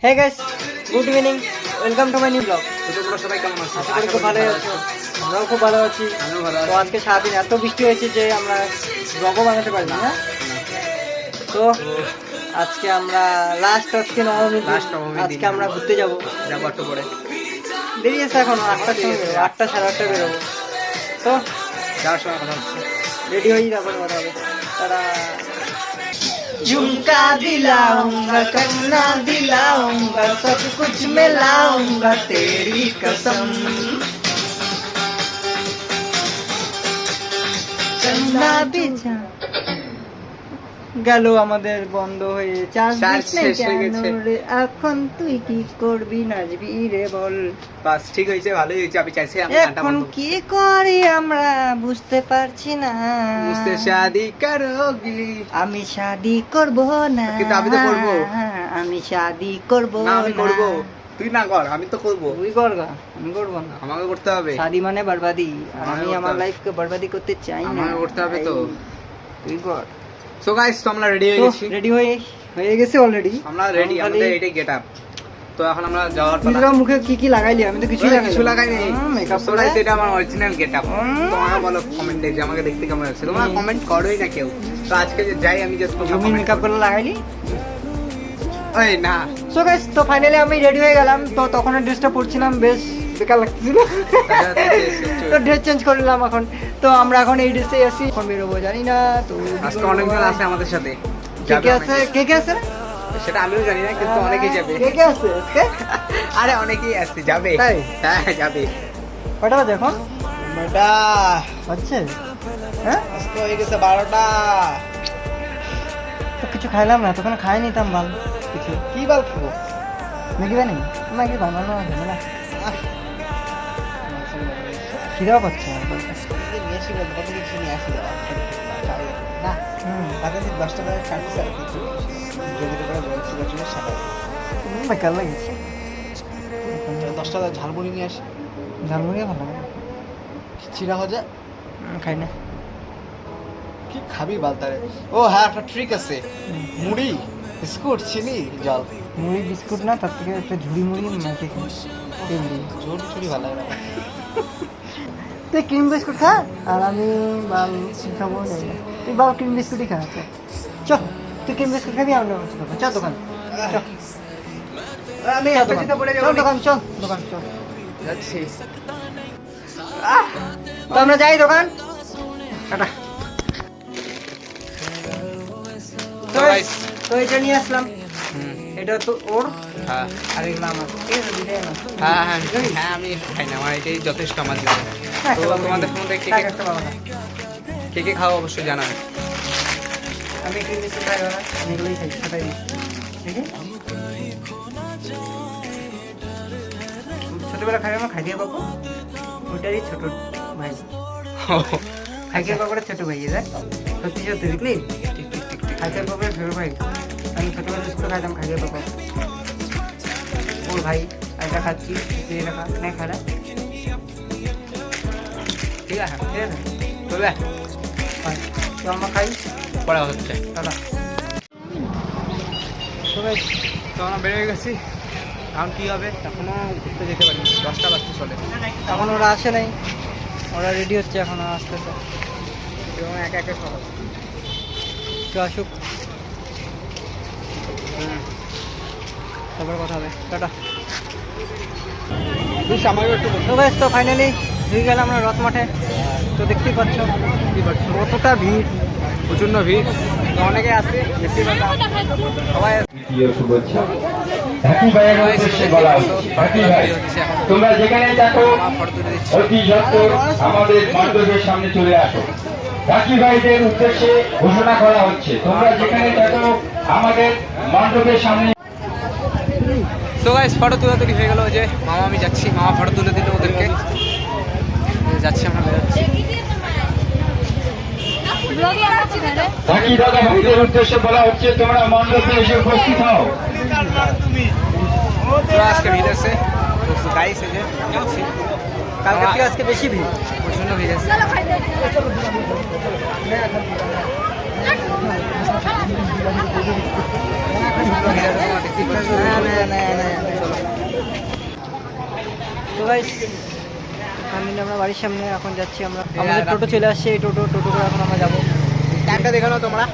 Hey guys, good evening, welcome to my new blog. তোমরা সবাই কেমন আছো? আশা করি খুব ভালো আছো। আমরাও খুব ভালো আছি। তো আজকে সারাদিন এত বৃষ্টি হয়েছে যে আমরা ব্লগও বানাতে পারি না। তো আজকে আমরা আজকে নবমী দিন। আজকে আমরা ঘুরতে যাবো একটু পরে দেরি আছে, এখন 8টার সময় বেরোবো, 8টা সাড়ে 8টায় বেরোবো। তো যাওয়ার সময় কথা হচ্ছে। रेडी हो ही तापर কথা হবে। তারা झुमका दिलाऊंगा, करना दिलाऊंगा, सब कुछ मिलाऊंगा तेरी कसम, चंदा बिछा গেল আমাদের বন্ধ হয়ে চার্জ শেষ হয়ে গেছে। এখন তুই কি করবি, নাচবি রে বল? বাস ঠিক হয়েছে, ভালোই হয়েছে। আমি চাইছি আমি গানটা এখন কি করি আমরা বুঝতে পারছি না। মুঝসে শাদি করোগি? আমি শাদি করব না, কিন্তু আমি তো করব। আমি শাদি করব না, আমি করব। তুই না কর, আমি তো করব। তুই করগা, আমি করব না। আমাকে করতে হবে। শাদি মানে বরবাদি, আর আমি আমার লাইফকে বরবাদি করতে চাই না। আমাকে করতে হবে তো। তুই কর। সো গাইস, তো আমরা রেডি হয়ে গেছি। রেডি হয়ে গেছে অলরেডি। আমরা রেডি, আমাদের এটাই গেটআপ। তো এখন আমরা যাওয়ার পালা। নিজের মুখে কি কি লাগাইলি? আমি তো কিছুই লাগাইনি। মেকআপ সো গাইস, এটা আমার অরিজিনাল গেটআপ। তোমরা বলো কমেন্টে যে আমাকে দেখতে কেমন লাগছে। তোমরা কমেন্ট করোই না কেউ। তো আজকে যে যাই আমি জাস্ট তুমি মেকআপ করে লাগাইলি? ওই না। সো গাইস, তো ফাইনালি আমি রেডি হয়ে গেলাম। তো তখন ড্রেসটা পরছিলাম, বেশ বেকার লাগছিল। তো ড্রেস চেঞ্জ করলাম এখন। তো আমরা এখন এই ড্রেসে আছি, এখন বেরোবো জানি না। তো আজকে অনেকজন আছে আমাদের সাথে। কে আছে সেটা আমিও জানি না, কিন্তু অনেকেই যাবে। কে আছে আজকে? আরে অনেকেই আসছে, যাবে। তাই? হ্যাঁ, যাবে। কয়টা বাজে এখন? বেটা হচ্ছে হ্যাঁ, আজকে হয়ে গেছে 12টা। তো কিছু খাইলাম না, তখন খাই নিতাম বাল কিছু। কি বাল খাবো? ম্যাগি বানি, ম্যাগি বানানো হবে না, খিদাও পাচ্ছে না। নিয়ে আসি বলতে কত কিছু নিয়ে আসি না। তাদের 10টা করে চাটছে আর কিছু যদি করে বলছি বছরের সাথে বেকার লাগেছে। 10টা ঝালমুড়ি নিয়ে আসি। ঝালমুড়িও ভালো লাগে। চিরা ভাজা খাই না। কি খাবি বালতারে? ও হ্যাঁ, একটা ট্রিক আছে। মুড়ি, বিস্কুট, চিনি, জল। মুড়ি বিস্কুট না, তার থেকে একটা ঝুড়ি মুড়ি মেখে খাই, তেল দিয়ে। ঝুড়ি ছুরি ভালো লাগে না। তুই ক্রিম বিস্কুট খা, আর আমি বাল খাবো জানি না। তুই বাল ক্রিম বিস্কুটই খা। চ, তুই ক্রিম বিস্কুট খাবি, আমরা চ দোকান। আমি দোকান চল, দোকান চল যাচ্ছি। তো আমরা যাই দোকান। টাটা। তো এটা নিয়ে আসলাম, এটা তো ওর, হ্যাঁ আর এগুলো আমার। ঠিক আছে, দিলে না। হ্যাঁ হ্যাঁ হ্যাঁ, আমি খাই না, আমার এটাই যথেষ্ট আমার জন্য। তো তোমাদের মধ্যে কে কে খাও অবশ্যই জানাবে। আমি ক্রিম বিস্কুট খাই না, আমি এগুলোই খাই, সেটাই। ঠিক আছে, ছোটবেলা খাই আমরা, খাই দিয়ে পাবো ওইটারই ছোট ভাই। খাইকে পাপড়ে ছোট ভাই, দেখ সত্যি সত্যি দেখলি, খাইকে পাপড়ে ছোট ভাই। আমি ছোটবেলা বিস্কুট খাইতাম, খাইকে পাপড় ওর ভাই। একটা খাচ্ছি, তুই এটা খা, না খারা। ঠিক আছে, ঠিক আছে, চলে তো আমরা খাই, পড়া হচ্ছে। দাদা। তো আমরা বেরিয়ে গেছি। এখন কী হবে? এখনও ঘুরতে যেতে পারি, 10টা বাজতে চলে। এখন ওরা আসে নাই, ওরা রেডি হচ্ছে, এখন আসতেছে। এবং একে একে সব তো আসুক, তারপর কথা হবে। টাটা। আমাকে একটু তো বেশ, তো ফাইনালি হয়ে গেলাম আমরা রথ মাঠে। তো দেখতেই পাচ্ছ কতটা ভিড়, প্রচণ্ড ভিড়। তো অনেকে আসছে, দেখতেই পাচ্ছ সবাই। শুভেচ্ছা ঢাকি ভাইয়ের উদ্দেশ্যে বলা হচ্ছে, ঢাকি ভাই তোমরা যেখানে থাকো অতি সত্বর আমাদের মণ্ডপের সামনে চলে আসো। ঢাকি ভাইদের উদ্দেশ্যে ঘোষণা করা হচ্ছে, তোমরা যেখানে থাকো আমাদের মণ্ডপের সামনে। সো গাইস, ফটো তুলাতুলি হয়ে গেল। যে মামা, আমি যাচ্ছি, মামা ফটো তুলে দিল ওদেরকে। যাচ্ছি, আমরা বেরোচ্ছি। ঢাকি দাদা ভাইদের উদ্দেশ্যে বলা হচ্ছে, তোমরা মণ্ডপে এসে উপস্থিত হও। আজকে ভিড় আছে গাইস, এই যে যাচ্ছি। কালকে থেকে আজকে বেশি ভিড়, প্রচণ্ড ভিড় আছে। গাইস ফাইনালি আমরা বাড়ির সামনে এখন যাচ্ছি আমরা, আমাদের টোটো চলে আসছে, এই টোটো করে এখন আমরা যাবো। টাইমটা দেখে নাও তোমরা।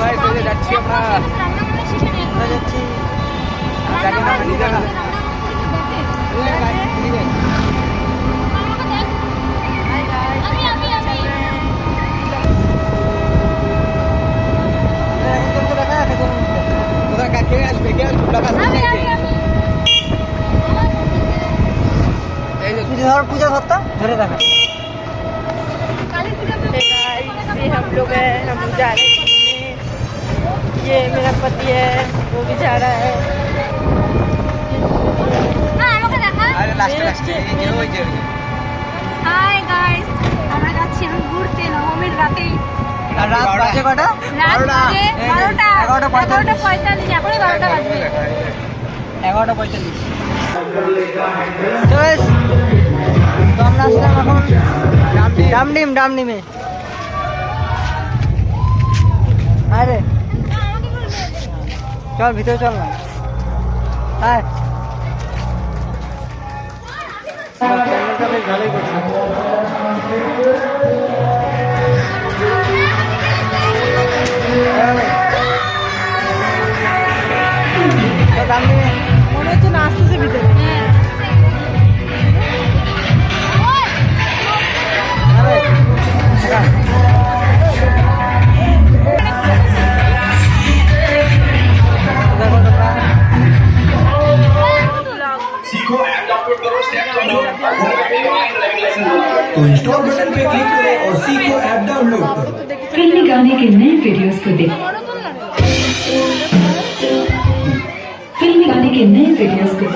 গাইস এই যে যাচ্ছি আমরা যাচ্ছি গাড়ি নাম নিয়ে দেখা কোথায় কাকে আসবে কে ধর পূজা ধরতা ধরে দেখা। हम लोग हैं, हम जा रहे हैं घूमने। ये मेरा पति है, वो भी जा रहा है। আরে লাস্টে এই যে ওই যে হাই গাইস, আমরা যাচ্ছি এখন ঘুরতে নবমীর রাতেই। আর রাত বাজে কটা? রাত বাজে 12টা 11:45 এখনই 12টা বাজবে। 11:45। তো আমরা আসলাম এখন ডামডিমে। আরে চল ভিতরে চল না। হ্যাঁ বেশ ভালোই করছে। ডামডিমে মনে হচ্ছে না আসতেছে ভিতরে। तो इंस्टॉल बटन पे क्लिक करें और सीखो ऐप डाउनलोड करो। फिल्मी गाने के नए वीडियोस को देखें। फिल्मी गाने के नए वीडियोस को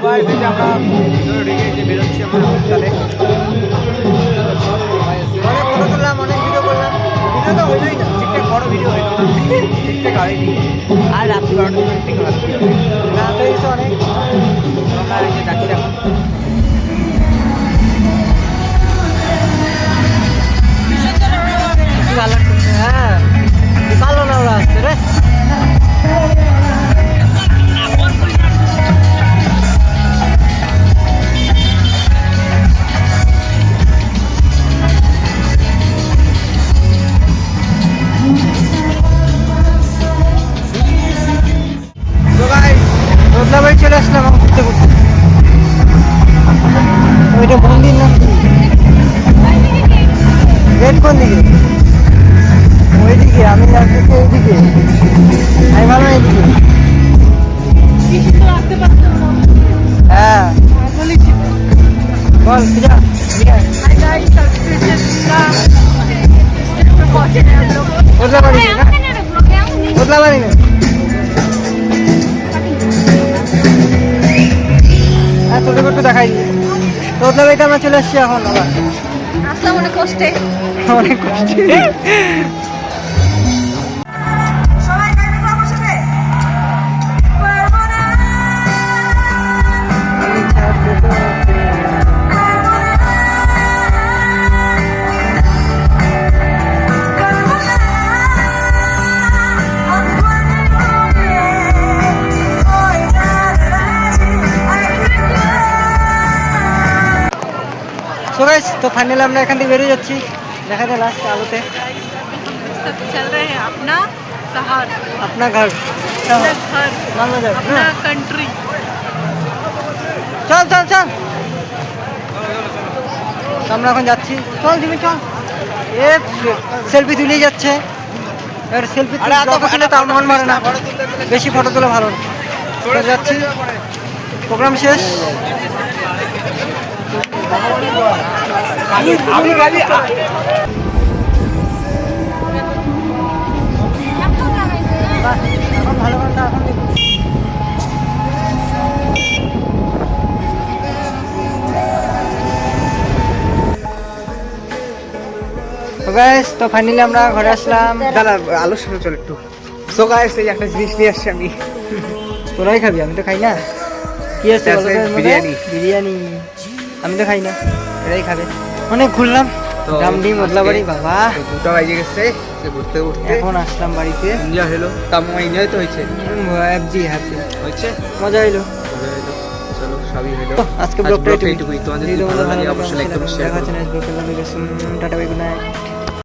গাইস এই যে আমরা ভিতরে ঢুকে যে বেরোচ্ছি আমরা হসপিটালে। অনেক ফটো তুললাম, অনেক ভিডিও করলাম, ভিডিও তো হইলই না, ঠিকঠাক বড় ভিডিও হইলো না, ঠিকঠাক হয়নি। আর রাত্রি 12টার সময় ঠিক রাত রাত হয়েছে অনেক। আমরা এই যে যাচ্ছি এখন। ভালো লাগছে, হ্যাঁ ভালো না ওরা আসছে রে। রোদলাবাড়ি চলে আসলাম ঘুরতে ঘুরতে। ওইটা মন্দির না, গেট কোন দিকে? ওইদিকে, আমি যাচ্ছি ওইদিকে, আমি ভালো এইদিকে। হ্যাঁ বল পূজা हाय गाइस, सब्सक्रिप्शन का पहुंचे हैं हम लोग। রোদলাবাড়ি না, রোদলাবাড়ি না, হ্যাঁ ছোটো একটু দেখাই। রোদলাবাড়িতে আমরা চলে আসছি এখন আবার, আসলাম অনেক কষ্টে। অনেক কষ্ট। সো গাইস, তো ফাইনালি আমরা এখান থেকে বেরিয়ে যাচ্ছি, দেখা যায় লাস্ট আলোতে। सब चल रहे हैं अपना शहर, আপনা ঘর अपना घर, মালদা যাবে अपना कंट्री। চল চল চল, তো আমরা এখন যাচ্ছি, চল দিবি চল। এ সেলফি তুলেই যাচ্ছে, এবার সেলফি তুলে তার মন মারে না, বেশি ফটো তোলা ভালো না। তো যাচ্ছি, প্রোগ্রাম শেষ। এখন ভালো ঘন্টা এখন দেখুন। তো গাইস, তো ফাইনালি আমরা ঘরে আসলাম। দাদা আলোচনা চল একটু। সো গাইস এই একটা জিনিস নিয়ে আসছি আমি। তোরাই খাবি, আমি তো খাই না। কি আছে বলো তো এর মধ্যে? বিরিয়ানি। বিরিয়ানি আমি তো খাই না, এরাই খাবে। অনেক ঘুরলাম, ডামডি মতলাবাড়ি বাবা। তো 2টা বাজে গেছে, সে ঘুরতে ঘুরতে এখন আসলাম বাড়িতে। এনজয় হলো। তার এনজয় তো হয়েছে, হ্যাপি হ্যাপি হয়েছে, মজা হইলো। ভালো হলো। চলো সবই হলো। আজকে ব্লগটা এইটুকুই। তোমাদের যদি ভিডিও ভালো লাগে ভালো অবশ্যই লাইক করুন, শেয়ার দেখা করুন। হচ্ছে নেক্সট ব্লগে। Tata bye good night.